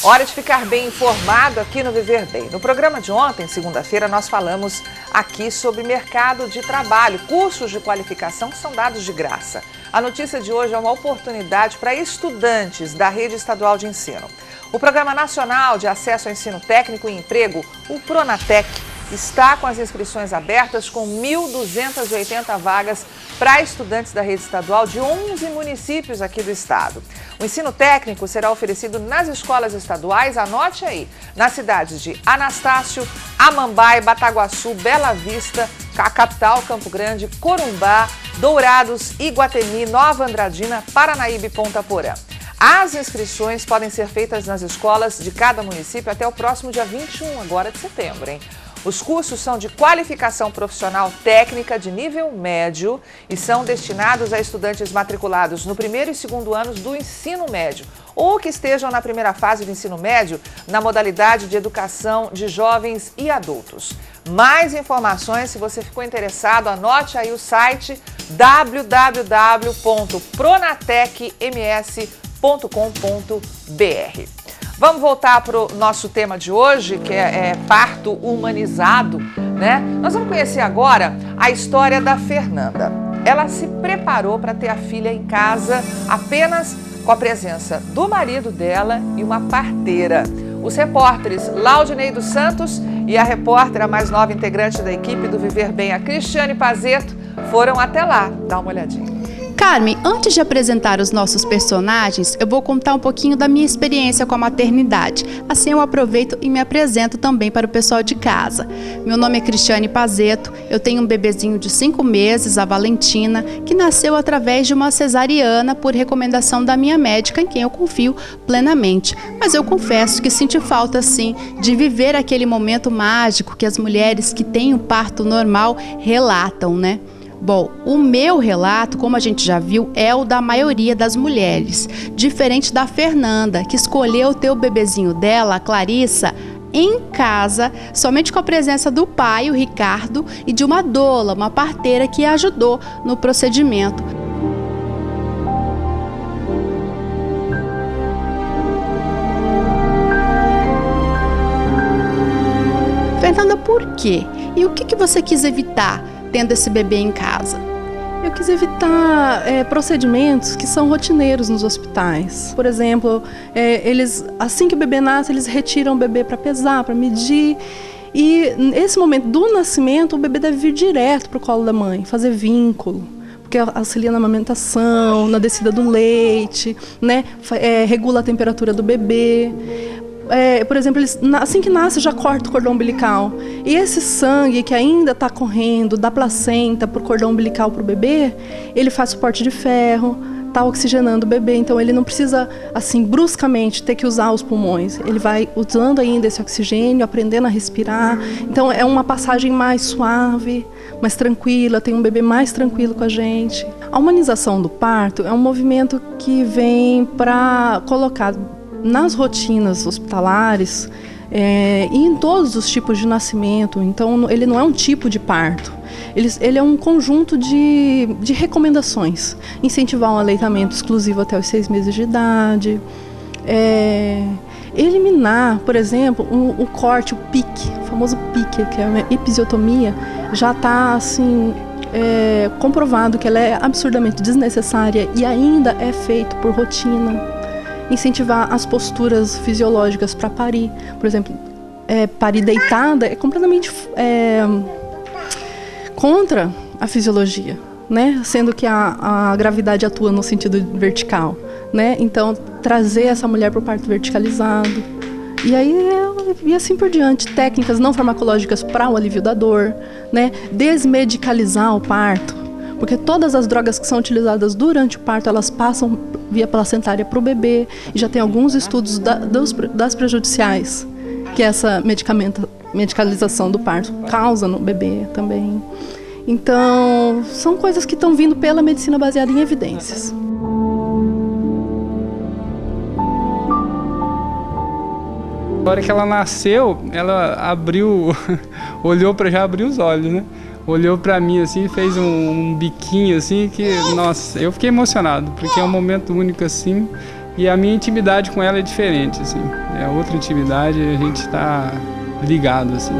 Hora de ficar bem informado aqui no Viver Bem. No programa de ontem, segunda-feira, nós falamos aqui sobre mercado de trabalho, cursos de qualificação que são dados de graça. A notícia de hoje é uma oportunidade para estudantes da Rede Estadual de Ensino. O Programa Nacional de Acesso ao Ensino Técnico e Emprego, o Pronatec, está com as inscrições abertas com 1.280 vagas para estudantes da rede estadual de 11 municípios aqui do estado. O ensino técnico será oferecido nas escolas estaduais, anote aí, nas cidades de Anastácio, Amambai, Bataguaçu, Bela Vista, a capital, Campo Grande, Corumbá, Dourados, Iguatemi, Nova Andradina, Paranaíba e Ponta Porã. As inscrições podem ser feitas nas escolas de cada município até o próximo dia 21, agora de setembro, hein? Os cursos são de qualificação profissional técnica de nível médio e são destinados a estudantes matriculados no primeiro e segundo anos do ensino médio ou que estejam na primeira fase do ensino médio na modalidade de educação de jovens e adultos. Mais informações, se você ficou interessado, anote aí o site www.pronatecms.com.br. Vamos voltar para o nosso tema de hoje, que é parto humanizado, né? Nós vamos conhecer agora a história da Fernanda. Ela se preparou para ter a filha em casa apenas com a presença do marido dela e uma parteira. Os repórteres Laudinei dos Santos e a repórter, a mais nova integrante da equipe do Viver Bem, a Cristiane Pazeto, foram até lá dar uma olhadinha. Carmen, antes de apresentar os nossos personagens, eu vou contar um pouquinho da minha experiência com a maternidade. Assim eu aproveito e me apresento também para o pessoal de casa. Meu nome é Cristiane Pazeto, eu tenho um bebezinho de 5 meses, a Valentina, que nasceu através de uma cesariana por recomendação da minha médica, em quem eu confio plenamente. Mas eu confesso que senti falta, sim, de viver aquele momento mágico que as mulheres que têm o parto normal relatam, né? Bom, o meu relato, como a gente já viu, é o da maioria das mulheres. Diferente da Fernanda, que escolheu ter o bebezinho dela, a Clarissa, em casa, somente com a presença do pai, o Ricardo, e de uma doula, uma parteira que a ajudou no procedimento. Fernanda, por quê? E o que você quis evitar tendo esse bebê em casa? Eu quis evitar procedimentos que são rotineiros nos hospitais. Por exemplo, eles, assim que o bebê nasce, eles retiram o bebê para pesar, para medir. E nesse momento do nascimento, o bebê deve vir direto para o colo da mãe, fazer vínculo, porque auxilia na amamentação, na descida do leite, né? Regula a temperatura do bebê. Por exemplo, eles, assim que nasce, já corta o cordão umbilical. E esse sangue que ainda está correndo da placenta para o cordão umbilical para o bebê, ele faz suporte de ferro, está oxigenando o bebê. Então, ele não precisa, assim, bruscamente ter que usar os pulmões. Ele vai usando ainda esse oxigênio, aprendendo a respirar. Então, é uma passagem mais suave, mais tranquila, tem um bebê mais tranquilo com a gente. A humanização do parto é um movimento que vem para colocar nas rotinas hospitalares e em todos os tipos de nascimento. Então, ele não é um tipo de parto, ele é um conjunto de recomendações. Incentivar um aleitamento exclusivo até os 6 meses de idade, eliminar, por exemplo, o corte, o pique, o famoso pique, que é a episiotomia, já está assim, comprovado que ela é absurdamente desnecessária e ainda é feito por rotina. Incentivar as posturas fisiológicas para parir. Por exemplo, parir deitada é completamente contra a fisiologia, né? Sendo que a gravidade atua no sentido vertical, né? Então, trazer essa mulher para o parto verticalizado. E aí, e assim por diante, técnicas não farmacológicas para o alívio da dor, né? Desmedicalizar o parto. Porque todas as drogas que são utilizadas durante o parto, elas passam via placentária para o bebê. E já tem alguns estudos das prejudiciais que essa medicalização do parto causa no bebê também. Então, são coisas que estão vindo pela medicina baseada em evidências. Na hora que ela nasceu, ela abriu, olhou para já abrir os olhos, né? Olhou para mim assim, fez um biquinho assim que, nossa, eu fiquei emocionado, porque é um momento único assim E a minha intimidade com ela é diferente, assim. É outra intimidade, a gente está ligado, assim.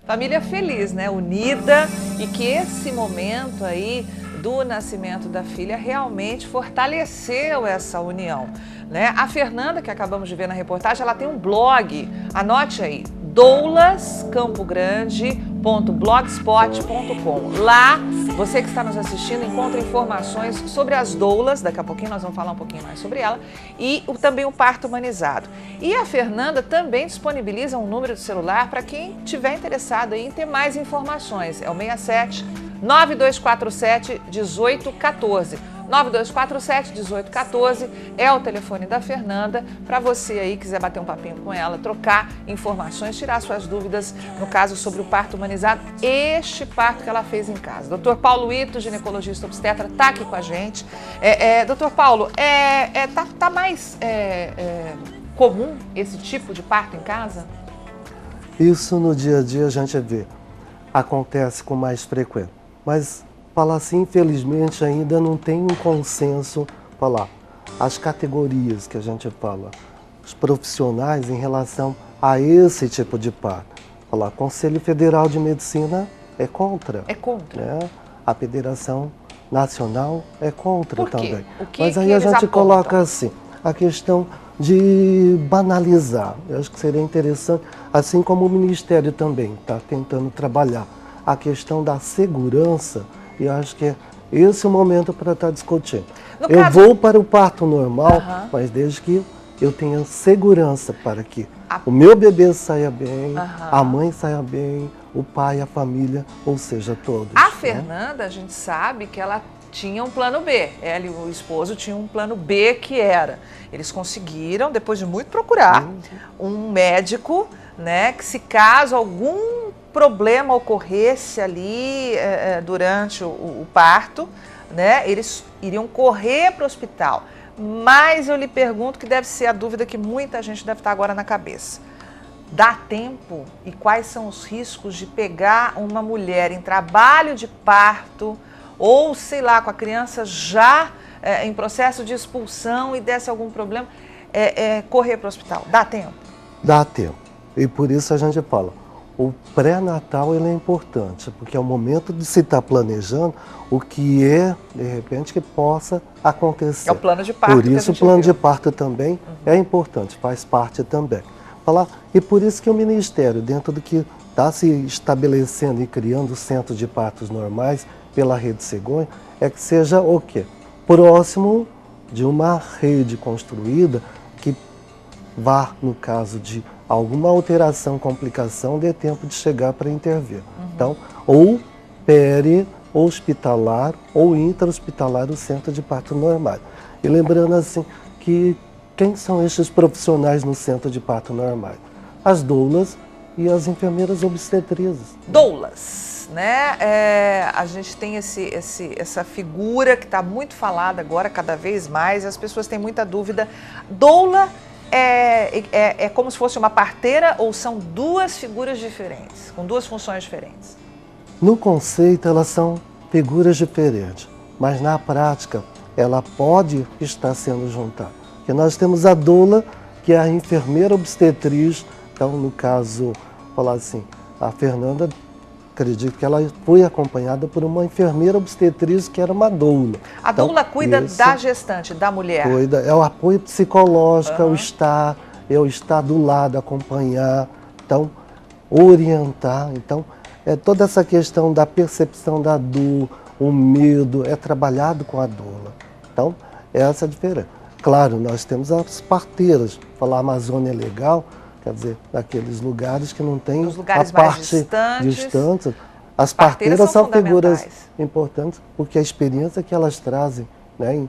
Família feliz, né? Unida, e que esse momento aí do nascimento da filha realmente fortaleceu essa união, né? A Fernanda, que acabamos de ver na reportagem, ela tem um blog, anote aí, doulascamprogrande.blogspot.com. Lá, você que está nos assistindo encontra informações sobre as doulas, daqui a pouquinho nós vamos falar um pouquinho mais sobre ela, e também o parto humanizado. E a Fernanda também disponibiliza um número de celular para quem estiver interessado em ter mais informações. É o 67 9247 1814. 9247-1814 é o telefone da Fernanda, para você aí quiser bater um papinho com ela, trocar informações, tirar suas dúvidas, no caso sobre o parto humanizado, este parto que ela fez em casa. Dr. Paulo Ito, ginecologista obstetra, está aqui com a gente. Dr. Paulo, tá mais comum esse tipo de parto em casa? Isso no dia a dia a gente vê, acontece com mais frequência, mas falar assim, infelizmente ainda não tem um consenso, falar as categorias que a gente fala, os profissionais em relação a esse tipo de parto. Falar, Conselho Federal de Medicina é contra. É contra. Né? A Federação Nacional é contra Por quê? também. O Mas aí que a eles gente apontam? coloca assim, a questão de banalizar. Eu acho que seria interessante, assim como o Ministério também está tentando trabalhar a questão da segurança. E acho que é esse o momento para estar discutindo. Eu vou para o parto normal, mas desde que eu tenha segurança para que o meu bebê saia bem, a mãe saia bem, o pai, a família, ou seja, todos. A Fernanda, a gente sabe que ela tinha um plano B. Ela e o esposo tinham um plano B que era, eles conseguiram, depois de muito procurar, um médico, né, que se caso algum problema ocorresse ali durante o parto, né, eles iriam correr para o hospital. Mas eu lhe pergunto, que deve ser a dúvida que muita gente deve estar agora na cabeça. Dá tempo? E quais são os riscos de pegar uma mulher em trabalho de parto ou, sei lá, com a criança já em processo de expulsão e desse algum problema, correr para o hospital? Dá tempo? Dá tempo. E por isso a gente fala, o pré-natal ele é importante, porque é o momento de se estar planejando o que de repente, que possa acontecer. É o plano de parto. Por isso o plano de parto também é importante, faz parte também. E por isso que o Ministério, dentro do que está se estabelecendo e criando centros de partos normais pela Rede Cegonha, é que seja o quê? Próximo de uma rede construída que vá, no caso de alguma alteração, complicação, dê tempo de chegar para intervir. Então, ou peri-hospitalar ou intra-hospitalar o centro de parto normal. E lembrando assim que quem são estes profissionais no centro de parto normal? As doulas e as enfermeiras obstetrizes. Doulas, né? A gente tem essa figura que está muito falada agora, cada vez mais, as pessoas têm muita dúvida. Doula é como se fosse uma parteira ou são duas figuras diferentes, com duas funções diferentes? No conceito, elas são figuras diferentes, mas na prática, ela pode estar sendo juntada. Porque nós temos a doula, que é a enfermeira obstetriz. Então, no caso, falar assim, a Fernanda, acredito que ela foi acompanhada por uma enfermeira obstetriz que era uma doula. A doula cuida da gestante, da mulher? Cuida, é o apoio psicológico, é o estar do lado, acompanhar, então, orientar. Então, toda essa questão da percepção da dor, o medo, é trabalhado com a doula. Então, essa é a diferença. Claro, nós temos as parteiras. Falar a Amazônia é legal, quer dizer, naqueles lugares que não tem lugares a parte mais distantes. As parteiras são figuras importantes, porque a experiência que elas trazem, né, em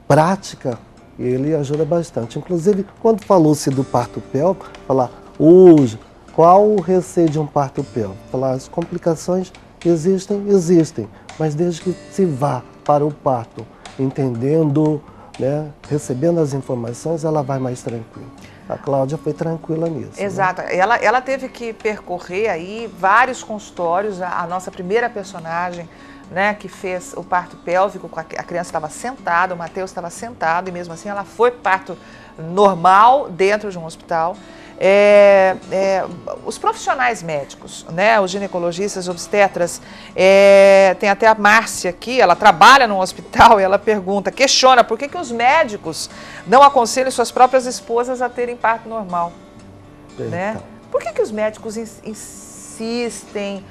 prática, ele ajuda bastante. Inclusive, quando falou-se do parto pélvico, falar hoje, qual o receio de um parto pélvico? Falar, as complicações existem, mas desde que se vá para o parto, entendendo né, recebendo as informações, ela vai mais tranquila. A Cláudia foi tranquila nisso. Exato. Né? Ela teve que percorrer aí vários consultórios, a nossa primeira personagem, né, que fez o parto pélvico, a criança estava sentada, o Matheus estava sentado, e mesmo assim ela foi parto normal dentro de um hospital. Os profissionais médicos, né, os ginecologistas, obstetras, tem até a Márcia aqui, ela trabalha num hospital e ela questiona por que os médicos não aconselham suas próprias esposas a terem parto normal, né? Por que os médicos insistem,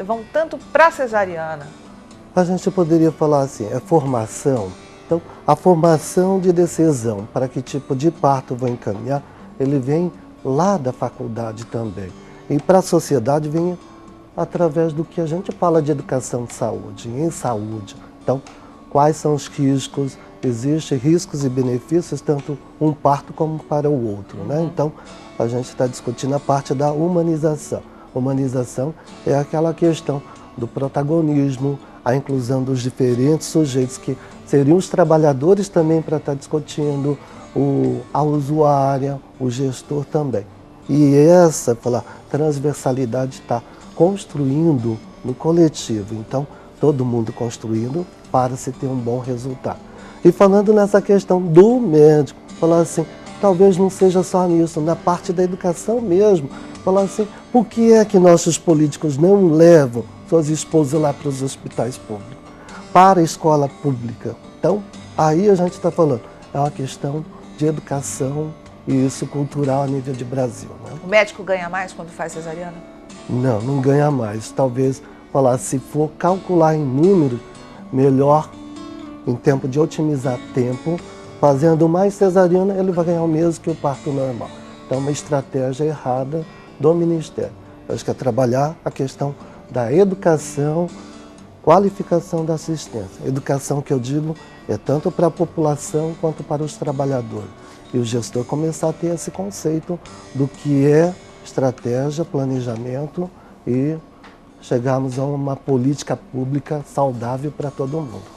vão tanto para a cesariana? A gente poderia falar assim, é formação. Então, a formação de decisão para que tipo de parto vou encaminhar, ele vem lá da faculdade também. E para a sociedade vem através do que a gente fala de educação de saúde, em saúde. Então, quais são os riscos? Existem riscos e benefícios, tanto um parto como para o outro, né? Então, a gente está discutindo a parte da humanização. Humanização é aquela questão do protagonismo, a inclusão dos diferentes sujeitos que seriam os trabalhadores também para estar discutindo, a usuária, o gestor também. E essa transversalidade está construindo no coletivo, então todo mundo construindo para se ter um bom resultado. E falando nessa questão do médico, falar assim, talvez não seja só nisso, na parte da educação mesmo, falar assim, por que é que nossos políticos não levam suas esposas lá para os hospitais públicos, para a escola pública? Então, aí a gente está falando, é uma questão de educação e isso cultural a nível de Brasil. Né? O médico ganha mais quando faz cesariana? Não, não ganha mais. Talvez, se for calcular em números, melhor, em tempo de otimizar tempo, fazendo mais cesariana, ele vai ganhar o mesmo que o parto normal. Então, uma estratégia errada do Ministério. Eu acho que é trabalhar a questão da educação, qualificação da assistência. Educação que eu digo é tanto para a população quanto para os trabalhadores. E o gestor começar a ter esse conceito do que é estratégia, planejamento e chegarmos a uma política pública saudável para todo mundo.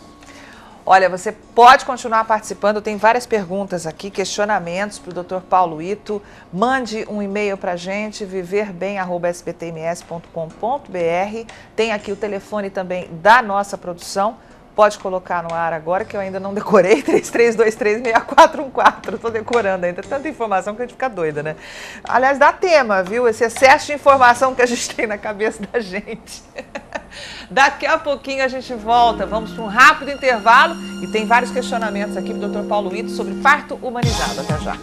Olha, você pode continuar participando, tem várias perguntas aqui, questionamentos para o Dr. Paulo Ito. Mande um e-mail para a gente, viverbem@sptms.com.br. Tem aqui o telefone também da nossa produção. Pode colocar no ar agora, que eu ainda não decorei, 33236414. Estou decorando ainda, tanta informação que a gente fica doida, né? Aliás, dá tema, viu? Esse excesso de informação que a gente tem na cabeça da gente. Daqui a pouquinho a gente volta, vamos para um rápido intervalo e tem vários questionamentos aqui do Dr. Paulo Ito sobre parto humanizado. Até já.